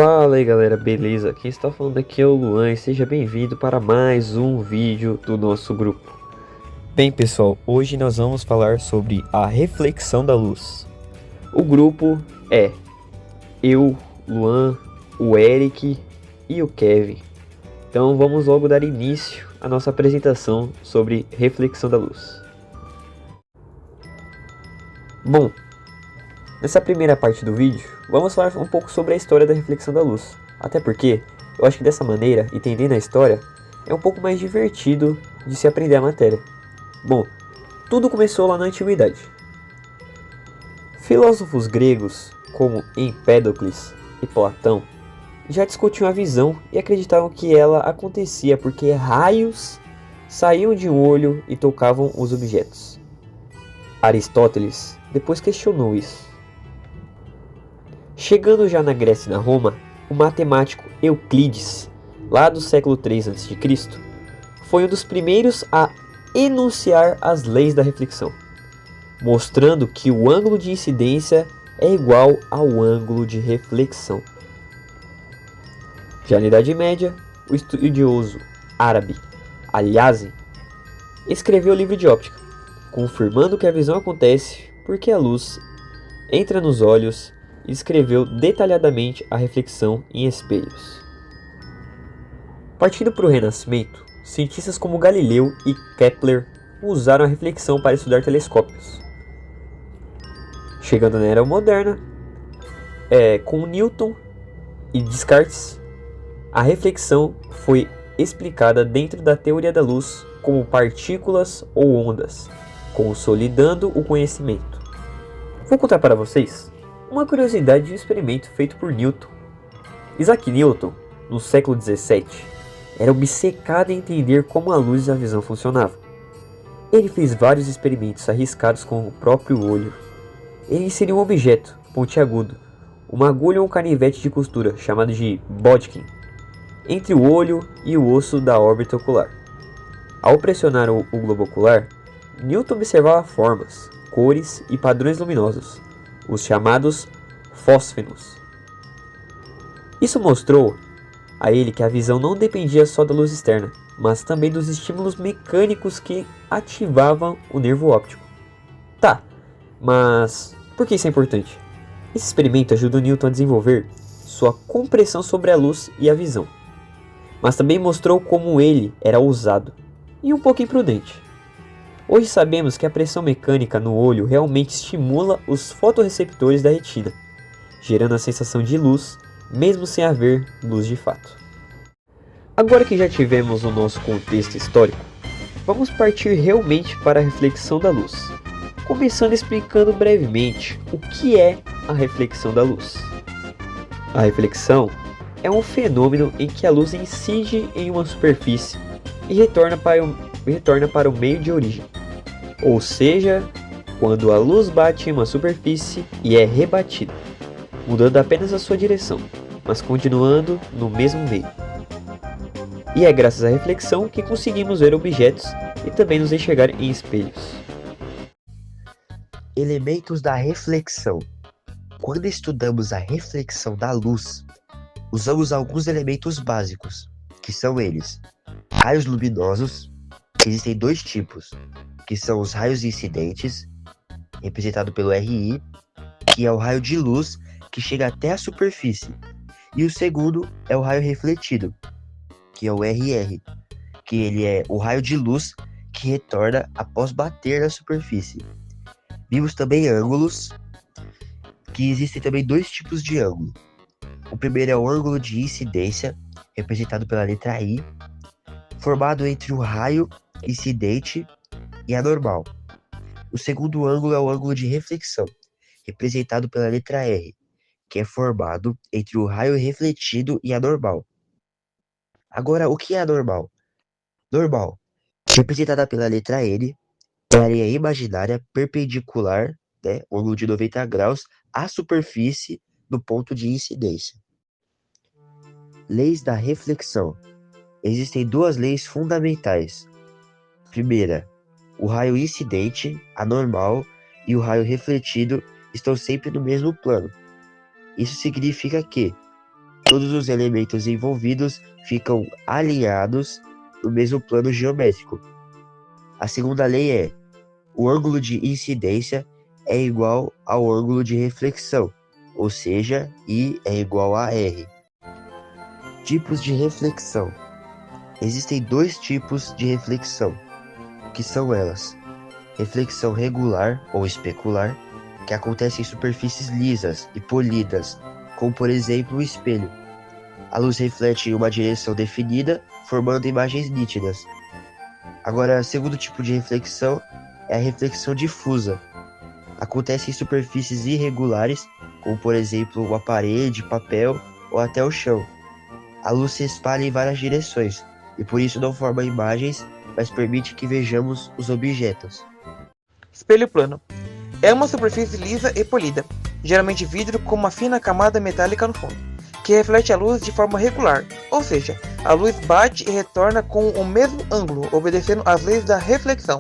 Fala aí galera, beleza? Quem está falando aqui é o Luan e seja bem-vindo para mais um vídeo do nosso grupo. Bem pessoal, hoje nós vamos falar sobre a reflexão da luz. O grupo é eu, Luan, o Eric e o Kevin. Então vamos logo dar início à nossa apresentação sobre reflexão da luz. Bom, nessa primeira parte do vídeo, vamos falar um pouco sobre a história da reflexão da luz. Até porque, eu acho que dessa maneira, entendendo a história, é um pouco mais divertido de se aprender a matéria. Bom, tudo começou lá na antiguidade. Filósofos gregos, como Empédocles e Platão, já discutiam a visão e acreditavam que ela acontecia porque raios saíam de um olho e tocavam os objetos. Aristóteles depois questionou isso. Chegando já na Grécia e na Roma, o matemático Euclides, lá do século 3 a.C., foi um dos primeiros a enunciar as leis da reflexão, mostrando que o ângulo de incidência é igual ao ângulo de reflexão. Já na Idade Média, o estudioso árabe Al-Yazid escreveu o livro de óptica, confirmando que a visão acontece porque a luz entra nos olhos e descreveu detalhadamente a reflexão em espelhos. Partindo para o Renascimento, cientistas como Galileu e Kepler usaram a reflexão para estudar telescópios. Chegando na Era Moderna, com Newton e Descartes, a reflexão foi explicada dentro da teoria da luz como partículas ou ondas, consolidando o conhecimento. Vou contar para vocês uma curiosidade de um experimento feito por Newton. Isaac Newton, no século XVII, era obcecado em entender como a luz e a visão funcionavam. Ele fez vários experimentos arriscados com o próprio olho. Ele inseriu um objeto pontiagudo, uma agulha ou um canivete de costura, chamado de Bodkin, entre o olho e o osso da órbita ocular. Ao pressionar o globo ocular, Newton observava formas, cores e padrões luminosos, os chamados fósfenos. Isso mostrou a ele que a visão não dependia só da luz externa, mas também dos estímulos mecânicos que ativavam o nervo óptico. Tá, mas por que isso é importante? Esse experimento ajuda o Newton a desenvolver sua compreensão sobre a luz e a visão, mas também mostrou como ele era ousado e um pouco imprudente. Hoje sabemos que a pressão mecânica no olho realmente estimula os fotorreceptores da retina, gerando a sensação de luz, mesmo sem haver luz de fato. Agora que já tivemos o nosso contexto histórico, vamos partir realmente para a reflexão da luz, começando explicando brevemente o que é a reflexão da luz. A reflexão é um fenômeno em que a luz incide em uma superfície e retorna para o meio de origem. Ou seja, quando a luz bate em uma superfície e é rebatida, mudando apenas a sua direção, mas continuando no mesmo meio. E é graças à reflexão que conseguimos ver objetos e também nos enxergar em espelhos. Elementos da reflexão. Quando estudamos a reflexão da luz, usamos alguns elementos básicos, que são eles: raios luminosos. Existem dois tipos, que são os raios incidentes, representado pelo RI, que é o raio de luz que chega até a superfície, e o segundo é o raio refletido, que é o RR, que ele é o raio de luz que retorna após bater na superfície. Vimos também ângulos, que existem também dois tipos de ângulo. O primeiro é o ângulo de incidência, representado pela letra I, formado entre o raio incidente e a normal. O segundo ângulo é o ângulo de reflexão, representado pela letra R, que é formado entre o raio refletido e a normal. Agora, o que é a normal? Normal, representada pela letra N, é a linha imaginária perpendicular, ângulo de 90 graus, à superfície no ponto de incidência. Leis da reflexão. Existem duas leis fundamentais. Primeira, o raio incidente, a normal, e o raio refletido estão sempre no mesmo plano. Isso significa que todos os elementos envolvidos ficam alinhados no mesmo plano geométrico. A segunda lei é: o ângulo de incidência é igual ao ângulo de reflexão, ou seja, I é igual a R. Tipos de reflexão. Existem dois tipos de reflexão, que são elas: reflexão regular ou especular, que acontece em superfícies lisas e polidas, como por exemplo o espelho. A luz reflete em uma direção definida, formando imagens nítidas. Agora, o segundo tipo de reflexão é a reflexão difusa. Acontece em superfícies irregulares, como por exemplo uma parede, papel ou até o chão. A luz se espalha em várias direções e por isso não forma imagens, mas permite que vejamos os objetos. Espelho plano. É uma superfície lisa e polida, geralmente vidro com uma fina camada metálica no fundo, que reflete a luz de forma regular, ou seja, a luz bate e retorna com o mesmo ângulo, obedecendo às leis da reflexão.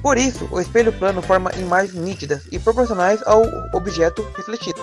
Por isso, o espelho plano forma imagens nítidas e proporcionais ao objeto refletido.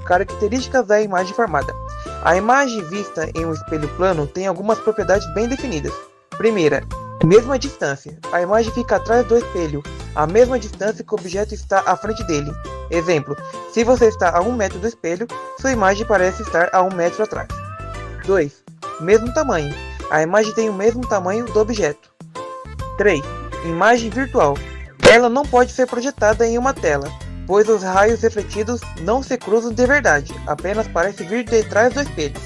Características da imagem formada. A imagem vista em um espelho plano tem algumas propriedades bem definidas. Primeira, mesma distância. A imagem fica atrás do espelho, a mesma distância que o objeto está à frente dele. Exemplo, se você está a 1 metro do espelho, sua imagem parece estar a 1 metro atrás. 2. Mesmo tamanho. A imagem tem o mesmo tamanho do objeto. 3. Imagem virtual. Ela não pode ser projetada em uma tela, pois os raios refletidos não se cruzam de verdade, apenas parece vir de trás do espelho.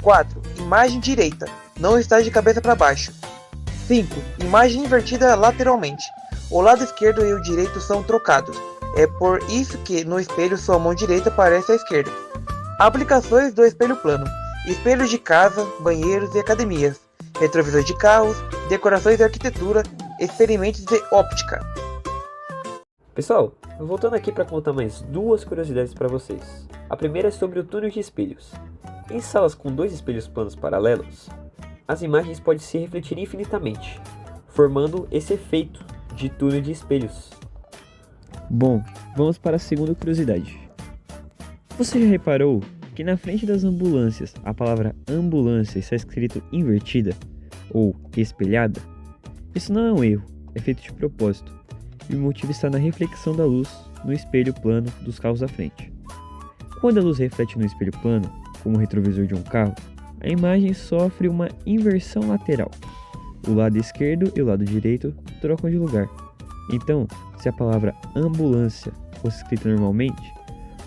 4. Imagem direita. Não está de cabeça para baixo. 5. Imagem invertida lateralmente. O lado esquerdo e o direito são trocados. É por isso que no espelho sua mão direita parece a esquerda. Aplicações do espelho plano. Espelhos de casa, banheiros e academias. Retrovisores de carros, decorações de arquitetura, experimentos de óptica. Pessoal, voltando aqui para contar mais duas curiosidades para vocês. A primeira é sobre o túnel de espelhos. Em salas com dois espelhos planos paralelos, as imagens podem se refletir infinitamente, formando esse efeito de túnel de espelhos. Bom, vamos para a segunda curiosidade. Você já reparou que na frente das ambulâncias a palavra ambulância está escrito invertida ou espelhada? Isso não é um erro, é feito de propósito, e o motivo está na reflexão da luz no espelho plano dos carros à frente. Quando a luz reflete no espelho plano, como o retrovisor de um carro, a imagem sofre uma inversão lateral. O lado esquerdo e o lado direito trocam de lugar. Então, se a palavra ambulância fosse escrita normalmente,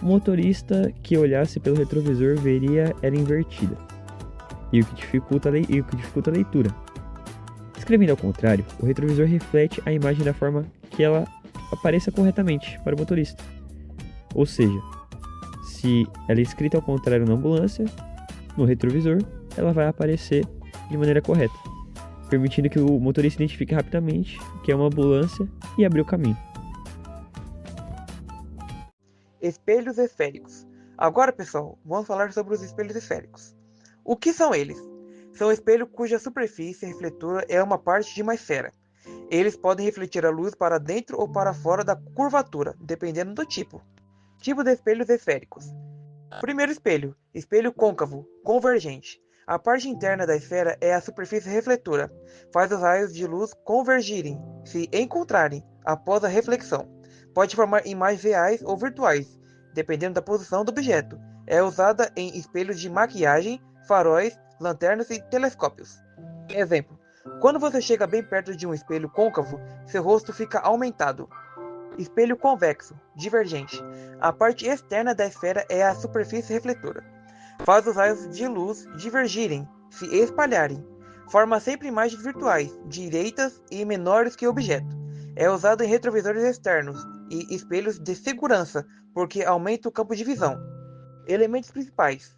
o motorista que olhasse pelo retrovisor veria ela invertida, e o que dificulta a leitura. Escrevendo ao contrário, o retrovisor reflete a imagem da forma que ela apareça corretamente para o motorista. Ou seja, se ela é escrita ao contrário na ambulância, no retrovisor ela vai aparecer de maneira correta, permitindo que o motorista identifique rapidamente que é uma ambulância e abrir o caminho. Espelhos esféricos. Agora, pessoal, vamos falar sobre os espelhos esféricos. O que são eles? São espelhos cuja superfície refletora é uma parte de uma esfera. Eles podem refletir a luz para dentro ou para fora da curvatura, dependendo do tipo. Tipo de espelhos esféricos. Primeiro espelho, espelho côncavo, convergente. A parte interna da esfera é a superfície refletora. Faz os raios de luz convergirem, se encontrarem, após a reflexão. Pode formar imagens reais ou virtuais, dependendo da posição do objeto. É usada em espelhos de maquiagem, faróis, lanternas e telescópios. Exemplo: quando você chega bem perto de um espelho côncavo, seu rosto fica aumentado. Espelho convexo, divergente. A parte externa da esfera é a superfície refletora. Faz os raios de luz divergirem, se espalharem. Forma sempre imagens virtuais, direitas e menores que o objeto. É usado em retrovisores externos e espelhos de segurança, porque aumenta o campo de visão. Elementos principais.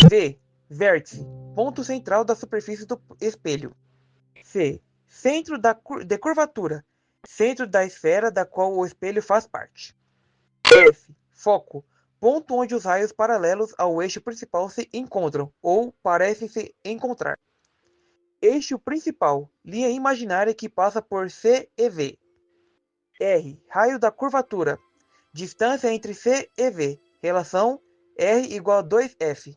V. Vértice, ponto central da superfície do espelho. C. Centro de curvatura, centro da esfera da qual o espelho faz parte. F. Foco, ponto onde os raios paralelos ao eixo principal se encontram, ou parecem se encontrar. Eixo principal, linha imaginária que passa por C e V. R. Raio da curvatura, distância entre C e V, relação R igual a 2F.